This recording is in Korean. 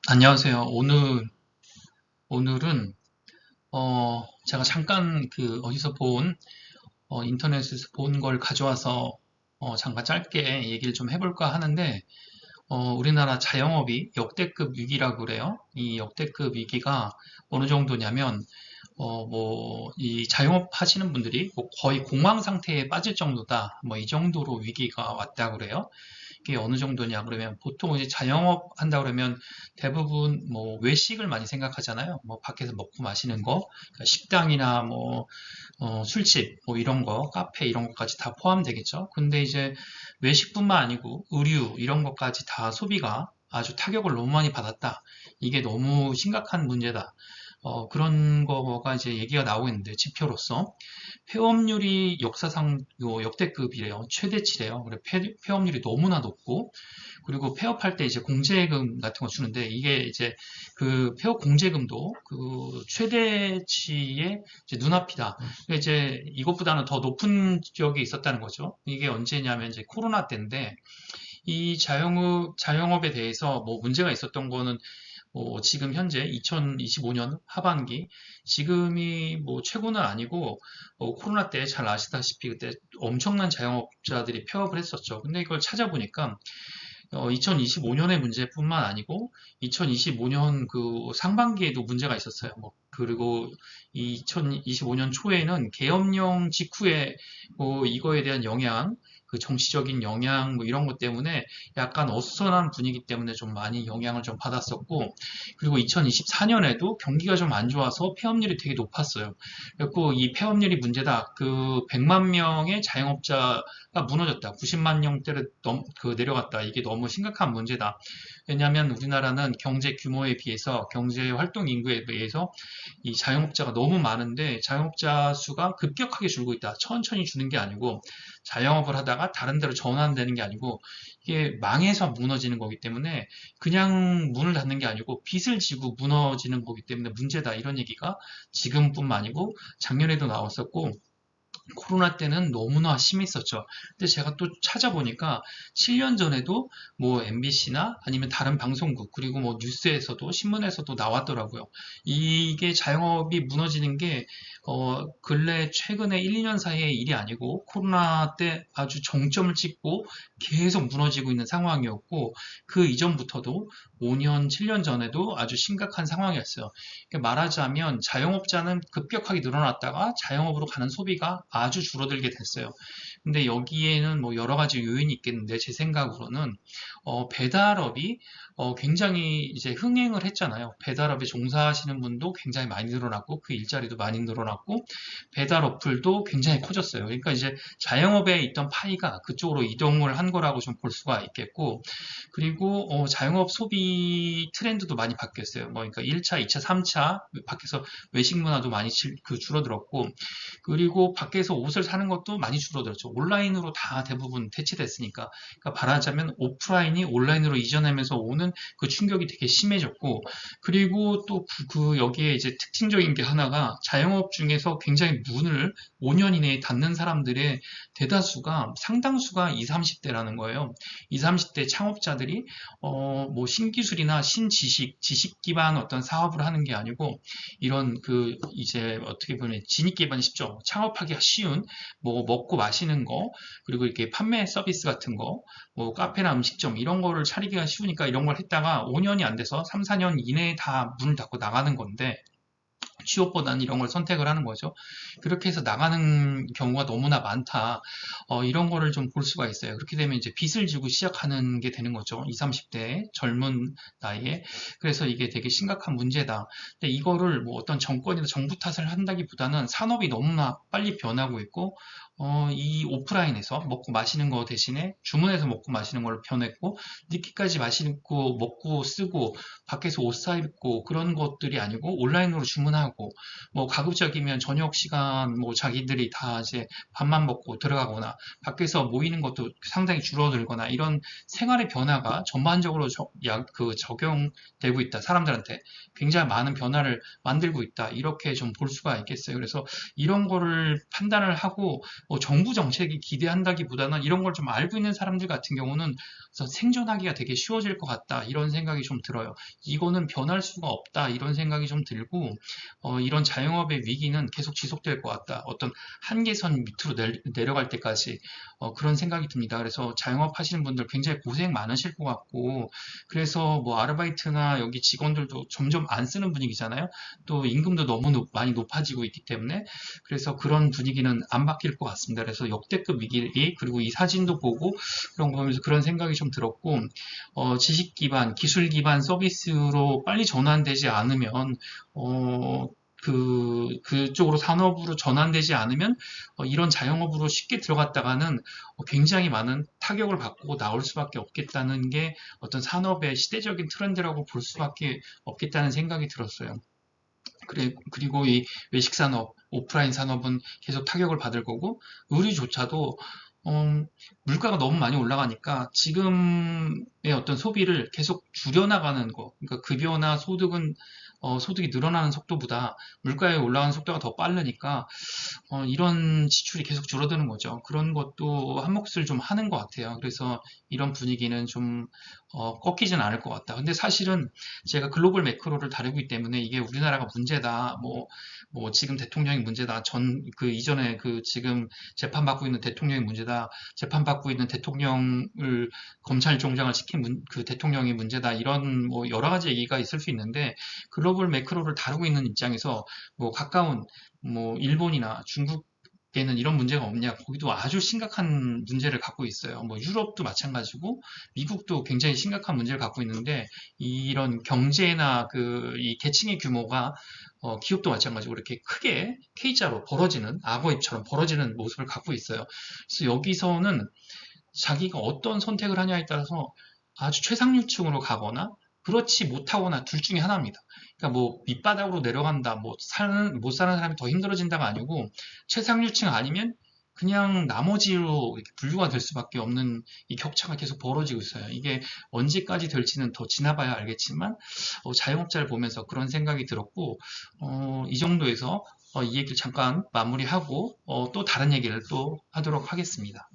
안녕하세요. 오늘은, 제가 잠깐 어디서 인터넷에서 본 걸 가져와서, 잠깐 짧게 얘기를 좀 해볼까 하는데, 우리나라 자영업이 역대급 위기라고 그래요. 이 역대급 위기가 어느 정도냐면, 이 자영업 하시는 분들이 뭐 거의 공황 상태에 빠질 정도다. 뭐 이 정도로 위기가 왔다고 그래요. 이게 어느 정도냐 그러면 보통 이제 자영업 한다 그러면 대부분 뭐 외식을 많이 생각하잖아요. 뭐 밖에서 먹고 마시는 거, 그러니까 식당이나 술집 뭐 이런 거, 카페 이런 것까지 다 포함되겠죠. 근데 이제 외식뿐만 아니고 의류 이런 것까지 다 소비가 아주 타격을 너무 많이 받았다. 이게 너무 심각한 문제다. 그런 거가 이제 얘기가 나오고 있는데 지표로서 폐업률이 역사상 역대급이래요. 최대치래요. 그래 폐업률이 너무나 높고 그리고 폐업할 때 이제 공제금 같은 거 주는데 이게 이제 그 폐업 공제금도 그 최대치의 이제 눈앞이다. 그러니까 이제 이것보다는 더 높은 적이 있었다는 거죠. 이게 언제냐면 이제 코로나 때인데 이 자영업에 대해서 뭐 문제가 있었던 거는 지금 현재 2025년 하반기 지금이 뭐 최고는 아니고 코로나 때 잘 아시다시피 그때 엄청난 자영업자들이 폐업을 했었죠. 근데 이걸 찾아보니까 2025년의 문제뿐만 아니고 2025년 그 상반기에도 문제가 있었어요. 그리고 2025년 초에는 계엄령 직후에 이거에 대한 영향, 그 정치적인 영향 뭐 이런 것 때문에 약간 어수선한 분위기 때문에 좀 많이 영향을 좀 받았었고 그리고 2024년에도 경기가 좀 안 좋아서 폐업률이 되게 높았어요. 그래서 이 폐업률이 문제다. 그 100만 명의 자영업자가 무너졌다. 90만 명대를 내려갔다. 이게 너무 심각한 문제다. 왜냐하면 우리나라는 경제 규모에 비해서 경제 활동 인구에 비해서 이 자영업자가 너무 많은데 자영업자 수가 급격하게 줄고 있다. 천천히 주는 게 아니고 자영업을 하다가 다른 데로 전환되는 게 아니고 이게 망해서 무너지는 거기 때문에 그냥 문을 닫는 게 아니고 빚을 지고 무너지는 거기 때문에 문제다. 이런 얘기가 지금뿐만 아니고 작년에도 나왔었고 코로나 때는 너무나 심했었죠. 근데 제가 또 찾아보니까 7년 전에도 뭐 MBC나 아니면 다른 방송국 그리고 뭐 뉴스에서도 신문에서도 나왔더라고요. 이게 자영업이 무너지는 게 근래 최근에 1, 2년 사이의 일이 아니고 코로나 때 아주 정점을 찍고 계속 무너지고 있는 상황이었고 그 이전부터도 5년, 7년 전에도 아주 심각한 상황이었어요. 그러니까 말하자면 자영업자는 급격하게 늘어났다가 자영업으로 가는 소비가 아주 줄어들게 됐어요. 근데 여기에는 뭐 여러 가지 요인이 있겠는데 제 생각으로는 배달업이 굉장히 이제 흥행을 했잖아요. 배달업에 종사하시는 분도 굉장히 많이 늘어났고 그 일자리도 많이 늘어났고 배달 어플도 굉장히 커졌어요. 그러니까 이제 자영업에 있던 파이가 그쪽으로 이동을 한 거라고 좀 볼 수가 있겠고 그리고 자영업 소비 트렌드도 많이 바뀌었어요. 그러니까 1차, 2차, 3차 밖에서 외식 문화도 많이 줄어들었고 그리고 밖에서 옷을 사는 것도 많이 줄어들었죠. 온라인으로 다 대부분 대체됐으니까. 그러니까 말하자면 오프라인이 온라인으로 이전하면서 오는 그 충격이 되게 심해졌고 그리고 또 여기에 이제 특징적인 게 하나가 자영업 중에서 굉장히 문을 5년 이내에 닫는 사람들의 대다수가 상당수가 20, 30대라는 거예요. 20, 30대 창업자들이 뭐 신기술이나 신지식, 지식 기반 어떤 사업을 하는 게 아니고 이런 이제 어떻게 보면 진입 기반이 쉽죠. 창업하기가 쉬운 뭐 먹고 마시는 거 그리고 이렇게 판매 서비스 같은 거 뭐 카페나 음식점 이런 거를 차리기가 쉬우니까 이런 걸 했다가 5년이 안 돼서 3, 4년 이내에 다 문을 닫고 나가는 건데 취업보다는 이런 걸 선택을 하는 거죠. 그렇게 해서 나가는 경우가 너무나 많다. 이런 거를 좀 볼 수가 있어요. 그렇게 되면 이제 빚을 지고 시작하는 게 되는 거죠. 20, 30대 젊은 나이에. 그래서 이게 되게 심각한 문제다. 근데 이거를 뭐 어떤 정권이나 정부 탓을 한다기보다는 산업이 너무나 빨리 변하고 있고 이 오프라인에서 먹고 마시는 거 대신에 주문해서 먹고 마시는 걸로 변했고 늦게까지 마시고 먹고 쓰고 밖에서 옷 사입고 그런 것들이 아니고 온라인으로 주문하고 뭐 가급적이면 저녁 시간 뭐 자기들이 다 이제 밥만 먹고 들어가거나 밖에서 모이는 것도 상당히 줄어들거나 이런 생활의 변화가 전반적으로 적용되고 있다. 사람들한테 굉장히 많은 변화를 만들고 있다. 이렇게 좀 볼 수가 있겠어요. 그래서 이런 거를 판단을 하고 정부 정책이 기대한다기보다는 이런 걸 좀 알고 있는 사람들 같은 경우는 그래서 생존하기가 되게 쉬워질 것 같다 이런 생각이 좀 들어요. 이거는 변할 수가 없다 이런 생각이 좀 들고 이런 자영업의 위기는 계속 지속될 것 같다. 어떤 한계선 밑으로 내려갈 때까지 그런 생각이 듭니다. 그래서 자영업 하시는 분들 굉장히 고생 많으실 것 같고 그래서 뭐 아르바이트나 여기 직원들도 점점 안 쓰는 분위기잖아요. 또 임금도 너무 많이 높아지고 있기 때문에 그래서 그런 분위기는 안 바뀔 것 같습니다. 그래서 역대급 위기 그리고 이 사진도 보고 그런 거 보면서 그런 생각이 좀 들었고 지식 기반, 기술 기반 서비스로 빨리 전환되지 않으면 그쪽으로 산업으로 전환되지 않으면 이런 자영업으로 쉽게 들어갔다가는 굉장히 많은 타격을 받고 나올 수밖에 없겠다는 게 어떤 산업의 시대적인 트렌드라고 볼 수밖에 없겠다는 생각이 들었어요. 그리고 이 외식 산업, 오프라인 산업은 계속 타격을 받을 거고, 의류조차도, 물가가 너무 많이 올라가니까 지금의 어떤 소비를 계속 줄여나가는 거, 그러니까 급여나 소득이 늘어나는 속도보다 물가에 올라가는 속도가 더 빠르니까 이런 지출이 계속 줄어드는 거죠. 그런 것도 한 몫을 좀 하는 것 같아요. 그래서 이런 분위기는 좀 꺾이진 않을 것 같다. 근데 사실은 제가 글로벌 매크로를 다루기 때문에 이게 우리나라가 문제다. 뭐 지금 대통령이 문제다. 그 이전에 그 지금 재판받고 있는 대통령이 문제다. 재판받고 있는 대통령을 검찰총장을 시킨 그 대통령이 문제다. 이런 뭐 여러 가지 얘기가 있을 수 있는데 글로벌 매크로를 다루고 있는 입장에서 뭐 가까운 뭐 일본이나 중국에는 이런 문제가 없냐? 거기도 아주 심각한 문제를 갖고 있어요. 뭐 유럽도 마찬가지고 미국도 굉장히 심각한 문제를 갖고 있는데 이런 경제나 이 계층의 규모가 기업도 마찬가지고 이렇게 크게 K자로 벌어지는 악어입처럼 벌어지는 모습을 갖고 있어요. 그래서 여기서는 자기가 어떤 선택을 하냐에 따라서 아주 최상류층으로 가거나 그렇지 못하거나 둘 중에 하나입니다. 그러니까 뭐 밑바닥으로 내려간다, 못 사는 사람이 더 힘들어진다가 아니고 최상류층 아니면 그냥 나머지로 이렇게 분류가 될 수밖에 없는 이 격차가 계속 벌어지고 있어요. 이게 언제까지 될지는 더 지나봐야 알겠지만 자영업자를 보면서 그런 생각이 들었고 이 정도에서 이 얘기를 잠깐 마무리하고 또 다른 얘기를 또 하도록 하겠습니다.